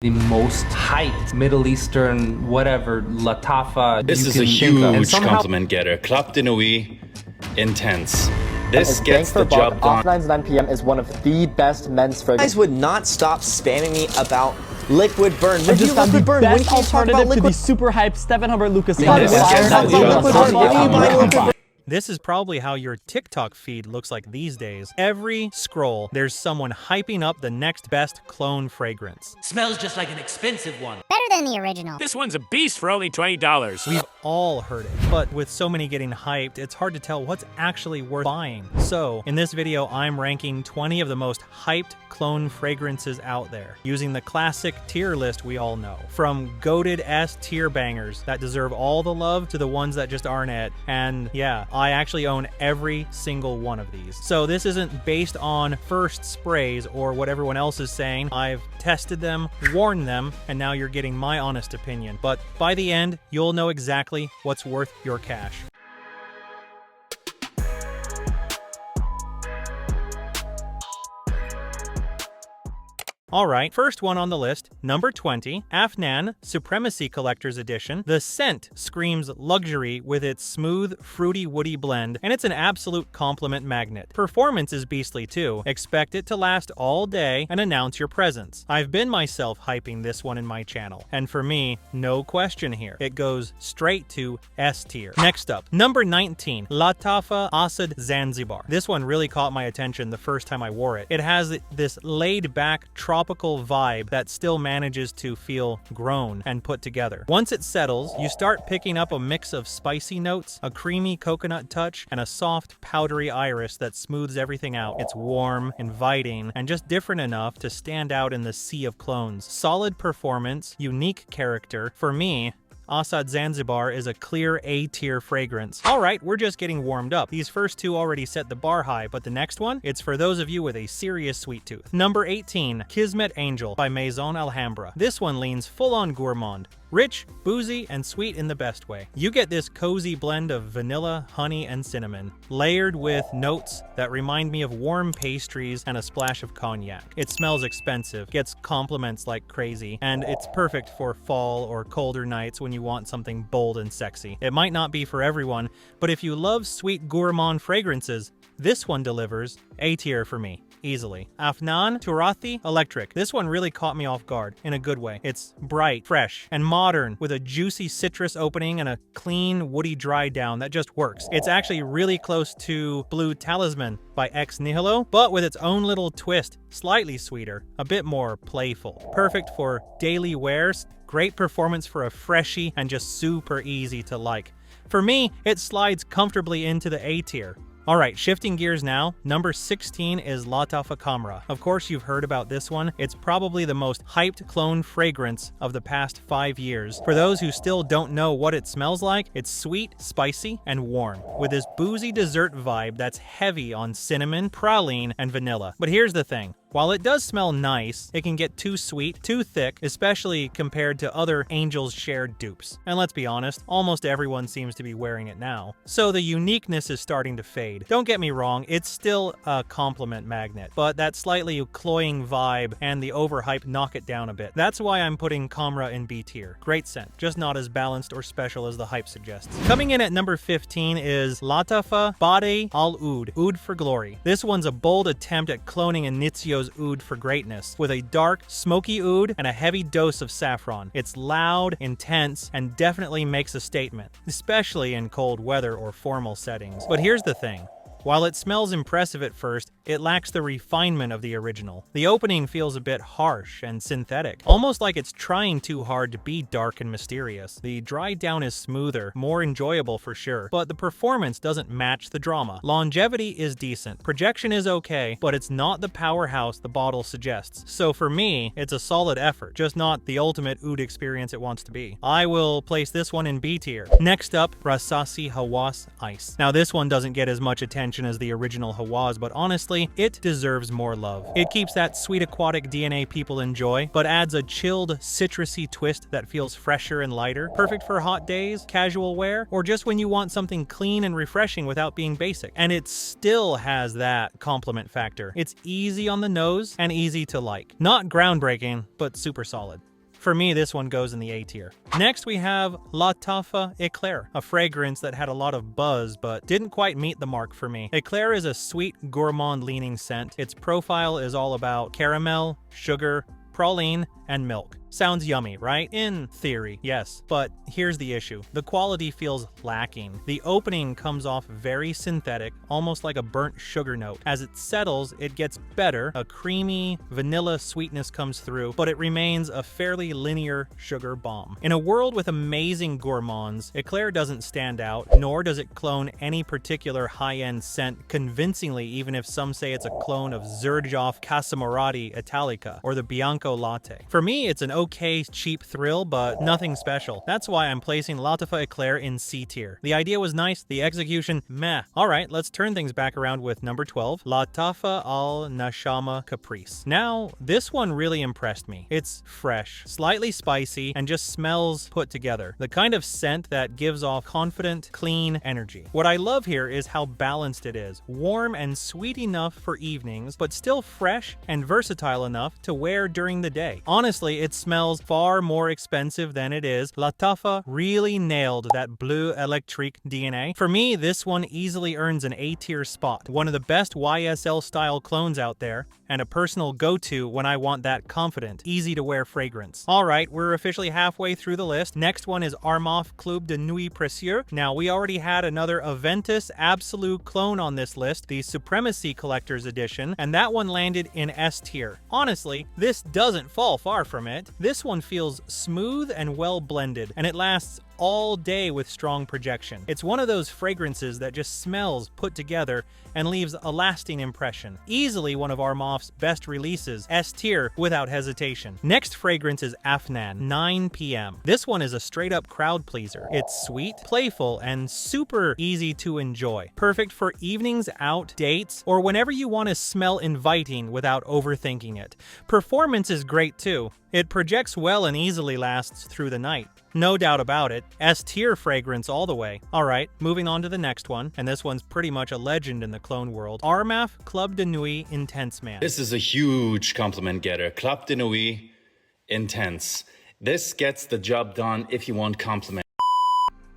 The most hyped Middle Eastern, whatever, Lattafa. This is a huge compliment getter. Clap de nuit, intense. This gets the job done. Off-9's 9 p.m. is one of the best men's fragrances. You guys would not stop spamming me about liquid burn. I just found the best alternative to the super hyped Stefan Humbert Lucas. This is probably how your TikTok feed looks like these days. Every scroll, there's someone hyping up the next best clone fragrance. Smells just like an expensive one. Better than the original. This one's a beast for only $20. We've all heard it, but with so many getting hyped, it's hard to tell what's actually worth buying. So, in this video, I'm ranking 20 of the most hyped clone fragrances out there, using the classic tier list we all know. From goated S tier bangers that deserve all the love to the ones that just aren't it. And yeah, I actually own every single one of these. So this isn't based on first sprays or what everyone else is saying. I've tested them, warned them, and now you're getting my honest opinion. But by the end, you'll know exactly what's worth your cash. Alright, first one on the list, number 20, Afnan Supremacy Collector's Edition. The scent screams luxury with its smooth, fruity, woody blend, and it's an absolute compliment magnet. Performance is beastly too. Expect it to last all day and announce your presence. I've been myself hyping this one in my channel, and for me, no question here. It goes straight to S tier. Next up, number 19, Lattafa Asad Zanzibar. This one really caught my attention the first time I wore it. It has this laid-back, tropical vibe that still manages to feel grown and put together. Once it settles, you start picking up a mix of spicy notes, a creamy coconut touch, and a soft, powdery iris that smooths everything out. It's warm, inviting, and just different enough to stand out in the sea of clones. Solid performance, unique character. For me, Asad Zanzibar is a clear A-tier fragrance. Alright, we're just getting warmed up. These first two already set the bar high, but the next one, it's for those of you with a serious sweet tooth. Number 18, Kismet Angel by Maison Alhambra. This one leans full-on gourmand. Rich, boozy, and sweet in the best way. You get this cozy blend of vanilla, honey, and cinnamon, layered with notes that remind me of warm pastries and a splash of cognac. It smells expensive, gets compliments like crazy, and it's perfect for fall or colder nights when you want something bold and sexy. It might not be for everyone, but if you love sweet gourmand fragrances, this one delivers A tier for me. Easily. Afnan Turathi Electric. This one really caught me off guard in a good way. It's bright, fresh, and modern with a juicy citrus opening and a clean, woody dry down that just works. It's actually really close to Blue Talisman by Ex Nihilo, but with its own little twist, slightly sweeter, a bit more playful. Perfect for daily wears, great performance for a freshie, and just super easy to like. For me, it slides comfortably into the A tier. Alright, shifting gears now, number 16 is Lattafa Camra. Of course you've heard about this one. It's probably the most hyped clone fragrance of the past 5 years. For those who still don't know what it smells like, it's sweet, spicy, and warm, with this boozy dessert vibe that's heavy on cinnamon, praline, and vanilla. But here's the thing. While it does smell nice, it can get too sweet, too thick, especially compared to other Angel's Share dupes. And let's be honest, almost everyone seems to be wearing it now. So the uniqueness is starting to fade. Don't get me wrong, it's still a compliment magnet, but that slightly cloying vibe and the overhype knock it down a bit. That's why I'm putting Camra in B tier. Great scent, just not as balanced or special as the hype suggests. Coming in at number 15 is Lattafa Bade Al Oud, Oud for Glory. This one's a bold attempt at cloning Inizio's oud for greatness, with a dark, smoky oud and a heavy dose of saffron. It's loud, intense, and definitely makes a statement, especially in cold weather or formal settings. But here's the thing. While it smells impressive at first, it lacks the refinement of the original. The opening feels a bit harsh and synthetic, almost like it's trying too hard to be dark and mysterious. The dry down is smoother, more enjoyable for sure, but the performance doesn't match the drama. Longevity is decent, projection is okay, but it's not the powerhouse the bottle suggests. So for me, it's a solid effort, just not the ultimate oud experience it wants to be. I will place this one in B tier. Next up, Rasasi Hawass Ice. Now this one doesn't get as much attention as the original Hawass, but honestly, it deserves more love. It keeps that sweet aquatic DNA people enjoy, but adds a chilled, citrusy twist that feels fresher and lighter. Perfect for hot days, casual wear, or just when you want something clean and refreshing without being basic. And it still has that compliment factor. It's easy on the nose and easy to like. Not groundbreaking, but super solid. For me, this one goes in the A tier. Next, we have Lattafa Eclair, a fragrance that had a lot of buzz but didn't quite meet the mark for me. Eclair is a sweet, gourmand-leaning scent. Its profile is all about caramel, sugar, praline, and milk. Sounds yummy, right? In theory, yes. But here's the issue. The quality feels lacking. The opening comes off very synthetic, almost like a burnt sugar note. As it settles, it gets better. A creamy vanilla sweetness comes through, but it remains a fairly linear sugar bomb. In a world with amazing gourmands, Eclair doesn't stand out, nor does it clone any particular high-end scent convincingly, even if some say it's a clone of Xerjoff Casamorati Italica or the Bianco Latte. For me, it's an okay cheap thrill, but nothing special. That's why I'm placing Lattafa Eclair in C tier. The idea was nice, the execution, meh. Alright, let's turn things back around with number 12, Lattafa Al Nashama Caprice. Now, this one really impressed me. It's fresh, slightly spicy, and just smells put together. The kind of scent that gives off confident, clean energy. What I love here is how balanced it is. Warm and sweet enough for evenings, but still fresh and versatile enough to wear during the day. Honestly, it smells far more expensive than it is. Lattafa really nailed that bleu electrique DNA. For me, this one easily earns an A tier spot. One of the best YSL style clones out there, and a personal go-to when I want that confident, easy to wear fragrance. Alright, we're officially halfway through the list. Next one is Armaf Club de Nuit Précieux. Now, we already had another Aventus Absolute clone on this list, the Supremacy Collector's Edition, and that one landed in S tier. Honestly, this doesn't fall far from it. This one feels smooth and well blended, and it lasts all day with strong projection. It's one of those fragrances that just smells put together and leaves a lasting impression. Easily one of Armaf's best releases, S tier without hesitation. Next fragrance is Afnan, 9 p.m. This one is a straight up crowd pleaser. It's sweet, playful, and super easy to enjoy. Perfect for evenings out, dates, or whenever you want to smell inviting without overthinking it. Performance is great too. It projects well and easily lasts through the night. No doubt about it. S tier fragrance all the way. Alright, moving on to the next one, and this one's pretty much a legend in the clone world. Armaf Club de Nuit Intense Man. This is a huge compliment getter. Club de Nuit Intense. This gets the job done if you want compliment.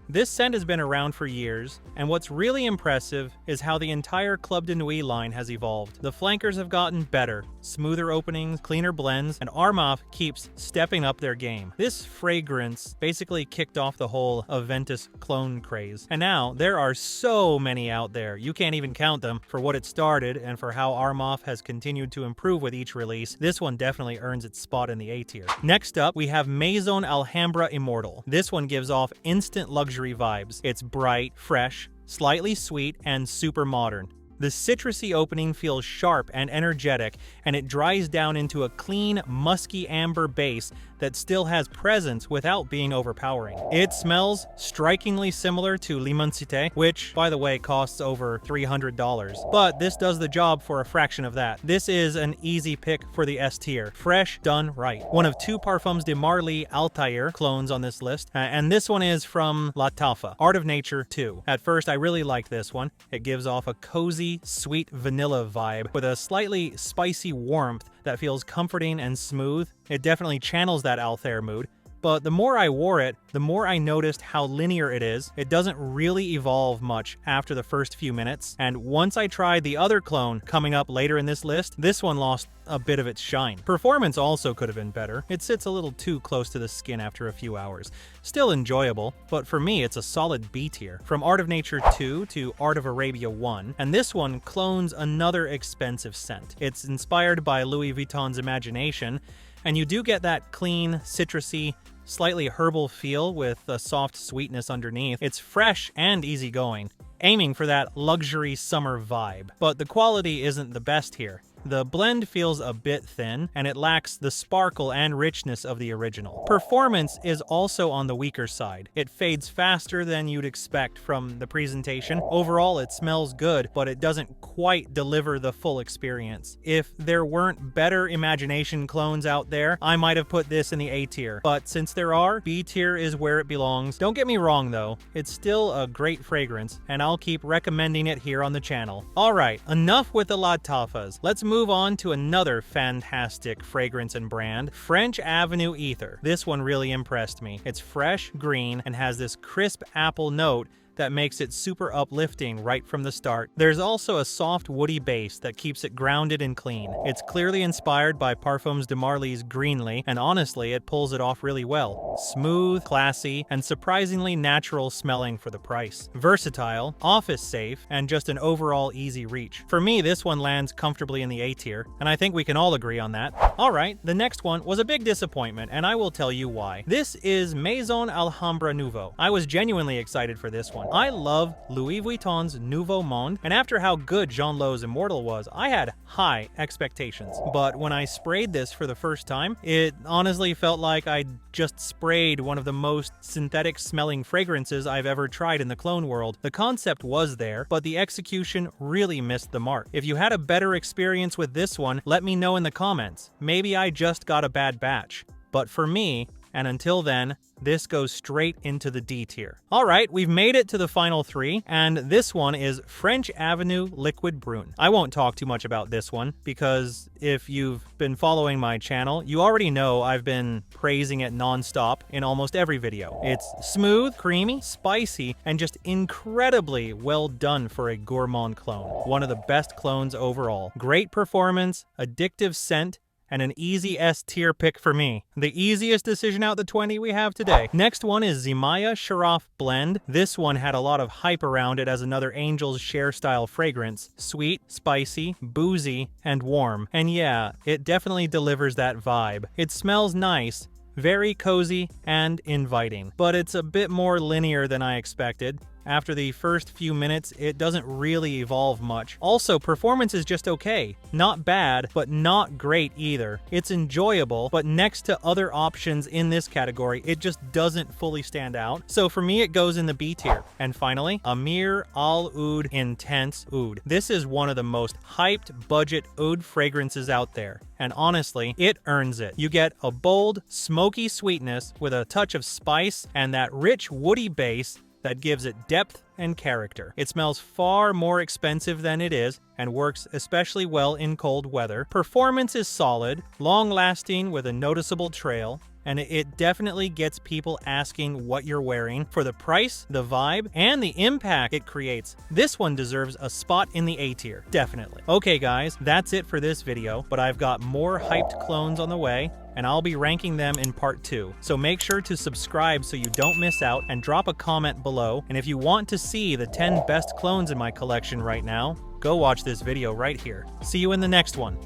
This scent has been around for years, and what's really impressive is how the entire Club de Nuit line has evolved. The flankers have gotten better, smoother openings, cleaner blends, and Armaf keeps stepping up their game. This fragrance basically kicked off the whole Aventus clone craze, and now there are so many out there. You can't even count them. For what it started and for how Armaf has continued to improve with each release, this one definitely earns its spot in the A tier. Next up, we have Maison Alhambra Immortal. This one gives off instant luxury vibes. It's bright, fresh, slightly sweet, and super modern. The citrusy opening feels sharp and energetic, and it dries down into a clean, musky amber base that still has presence without being overpowering. It smells strikingly similar to L'Immensité, which, by the way, costs over $300. But this does the job for a fraction of that. This is an easy pick for the S tier. Fresh, done right. One of two Parfums de Marly Altair clones on this list, and this one is from Lattafa, Art of Nature 2. At first, I really liked this one. It gives off a cozy, sweet vanilla vibe with a slightly spicy warmth that feels comforting and smooth. It definitely channels that Altair mood. But the more I wore it, the more I noticed how linear it is. It doesn't really evolve much after the first few minutes. And once I tried the other clone coming up later in this list, this one lost a bit of its shine. Performance also could have been better. It sits a little too close to the skin after a few hours. Still enjoyable, but for me it's a solid B tier. From Art of Nature 2 to Art of Arabia 1, and this one clones another expensive scent. It's inspired by Louis Vuitton's Imagination, and you do get that clean, citrusy, slightly herbal feel with a soft sweetness underneath. It's fresh and easygoing, aiming for that luxury summer vibe. But the quality isn't the best here. The blend feels a bit thin, and it lacks the sparkle and richness of the original. Performance is also on the weaker side. It fades faster than you'd expect from the presentation. Overall, it smells good, but it doesn't quite deliver the full experience. If there weren't better Imagination clones out there, I might have put this in the A tier. But since there are, B tier is where it belongs. Don't get me wrong though, it's still a great fragrance, and I'll keep recommending it here on the channel. Alright, enough with the Lattafas. Let's move on to another fantastic fragrance and brand, French Avenue Ether. This one really impressed me. It's fresh, green, and has this crisp apple note that makes it super uplifting right from the start. There's also a soft woody base that keeps it grounded and clean. It's clearly inspired by Parfums de Marly's Greenly, and honestly, it pulls it off really well. Smooth, classy, and surprisingly natural smelling for the price. Versatile, office safe, and just an overall easy reach. For me, this one lands comfortably in the A tier, and I think we can all agree on that. Alright, the next one was a big disappointment, and I will tell you why. This is Maison Alhambra Nouveau. I was genuinely excited for this one. I love Louis Vuitton's Nouveau Monde, and after how good Jean Lot's Immortal was, I had high expectations. But when I sprayed this for the first time, it honestly felt like I just sprayed one of the most synthetic smelling fragrances I've ever tried in the clone world. The concept was there, but the execution really missed the mark. If you had a better experience with this one, let me know in the comments. Maybe I just got a bad batch. But for me, and until then, this goes straight into the D tier. Alright, we've made it to the final three, and this one is French Avenue Liquid Brune. I won't talk too much about this one, because if you've been following my channel, you already know I've been praising it non-stop in almost every video. It's smooth, creamy, spicy, and just incredibly well done for a gourmand clone. One of the best clones overall. Great performance, addictive scent, and an easy S tier pick for me. The easiest decision out the 20 we have today. Next one is Zimaya Sharaf Blend. This one had a lot of hype around it as another Angel's Share style fragrance. Sweet, spicy, boozy, and warm. And yeah, it definitely delivers that vibe. It smells nice, very cozy and inviting, but it's a bit more linear than I expected. After the first few minutes, it doesn't really evolve much. Also, performance is just okay. Not bad, but not great either. It's enjoyable, but next to other options in this category, it just doesn't fully stand out. So for me, it goes in the B tier. And finally, Amir Al Oud Intense Oud. This is one of the most hyped budget oud fragrances out there. And honestly, it earns it. You get a bold, smoky sweetness with a touch of spice and that rich woody base that gives it depth and character. It smells far more expensive than it is and works especially well in cold weather. Performance is solid, long-lasting with a noticeable trail, and it definitely gets people asking what you're wearing. For the price, the vibe, and the impact it creates, this one deserves a spot in the A tier, definitely. Okay guys, that's it for this video, but I've got more hyped clones on the way, and I'll be ranking them in part 2. So make sure to subscribe so you don't miss out, and drop a comment below. And if you want to see the 10 best clones in my collection right now, go watch this video right here. See you in the next one.